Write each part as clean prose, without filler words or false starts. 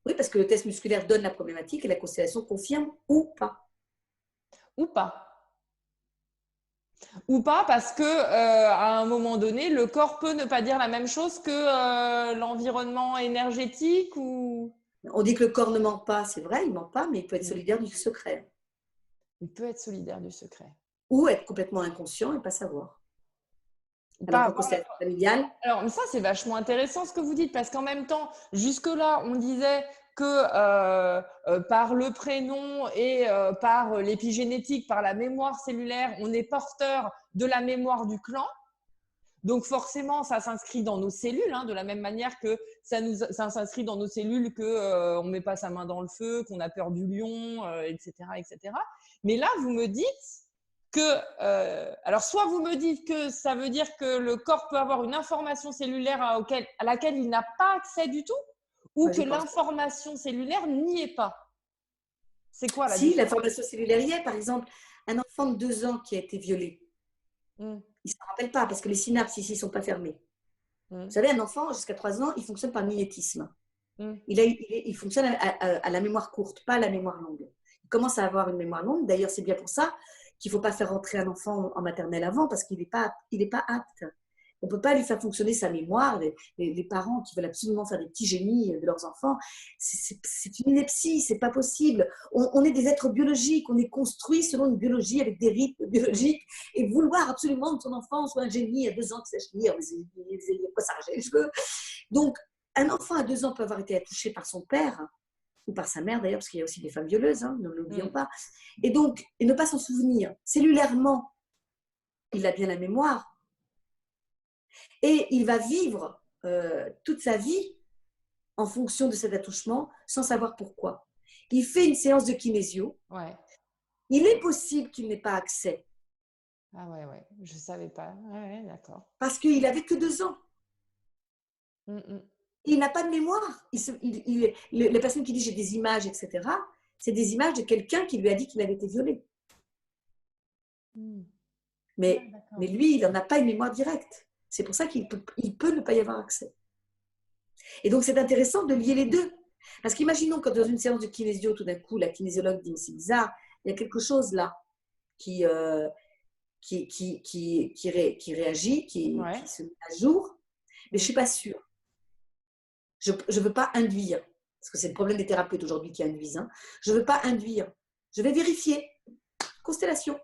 Oui, parce que le test musculaire donne la problématique et la constellation confirme ou pas. Ou pas. Ou pas parce que à un moment donné, le corps peut ne pas dire la même chose que l'environnement énergétique ou On dit que le corps ne ment pas, c'est vrai, il ne ment pas, mais il peut être Mm. solidaire du secret. Il peut être solidaire du secret. Ou être complètement inconscient et pas savoir. Ou Alors pas qu'en avoir la... constellation familiale, Alors ça, c'est vachement intéressant ce que vous dites parce qu'en même temps, jusque-là, on disait que par le prénom et par l'épigénétique, par la mémoire cellulaire, on est porteur de la mémoire du clan. Donc forcément, ça s'inscrit dans nos cellules, hein, de la même manière que ça s'inscrit dans nos cellules que on met pas sa main dans le feu, qu'on a peur du lion, etc., etc. Mais là, vous me dites que, alors soit vous me dites que ça veut dire que le corps peut avoir une information cellulaire à laquelle il n'a pas accès du tout, ou moi que je pense. l'information cellulaire n'y est pas. C'est quoi la Si différence? l'information cellulaire y est, par exemple, un enfant de 2 ans qui a été violé, Hum, il ne s'en rappelle pas parce que les synapses ici ne sont pas fermées. Vous hum, savez, un enfant jusqu'à 3 ans, il fonctionne par mimétisme. hum, Il fonctionne à la mémoire courte, pas à la mémoire longue. Il commence à avoir une mémoire longue. D'ailleurs, c'est bien pour ça qu'il ne faut pas faire rentrer un enfant en maternelle avant parce qu'il n'est pas apte. On ne peut pas lui faire fonctionner sa mémoire. Les parents qui veulent absolument faire des petits génies de leurs enfants, c'est une ineptie, c'est pas possible. On est des êtres biologiques, on est construit selon une biologie avec des rythmes hum. biologiques. Et vouloir absolument que son enfant soit un génie à 2 ans qui sache lire, mais quoi ça, je veux. Donc, un enfant à 2 ans peut avoir été touché par son père, ou par sa mère d'ailleurs, parce qu'il y a aussi des femmes violeuses, hein, ne l'oublions Hum. pas. Et donc, et ne pas s'en souvenir. Cellulairement, il a bien la mémoire. Et il va vivre toute sa vie en fonction de cet attouchement, sans savoir pourquoi. Il fait une séance de kinésio. Ouais. Il est possible qu'il n'ait pas accès, Ah ouais, ouais. Je savais pas. Ouais, ouais, d'accord. parce qu'il n'avait que 2 ans. Hum, hum. Il n'a pas de mémoire. La personne qui dit j'ai des images, etc., c'est des images de quelqu'un qui lui a dit qu'il avait été violé. Hum. Ah, Mais d'accord. lui, il n'en a pas une mémoire directe. C'est pour ça il peut ne pas y avoir accès. Et donc, c'est intéressant de lier les deux. Parce qu'imaginons que dans une séance de kinésio, tout d'un coup, la kinésiologue dit, mais c'est bizarre, il y a quelque chose là qui, qui réagit, Ouais. qui se met à jour, mais je ne Hum. suis pas sûre. Je ne veux pas induire, parce que c'est le problème des thérapeutes aujourd'hui qui induisent. Hein. Je ne veux pas induire. Je vais vérifier. Constellation.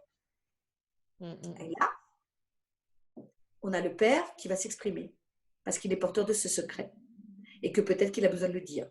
Hum, hum. Et là, on a le père qui va s'exprimer, parce qu'il est porteur de ce secret, et que peut-être qu'il a besoin de le dire.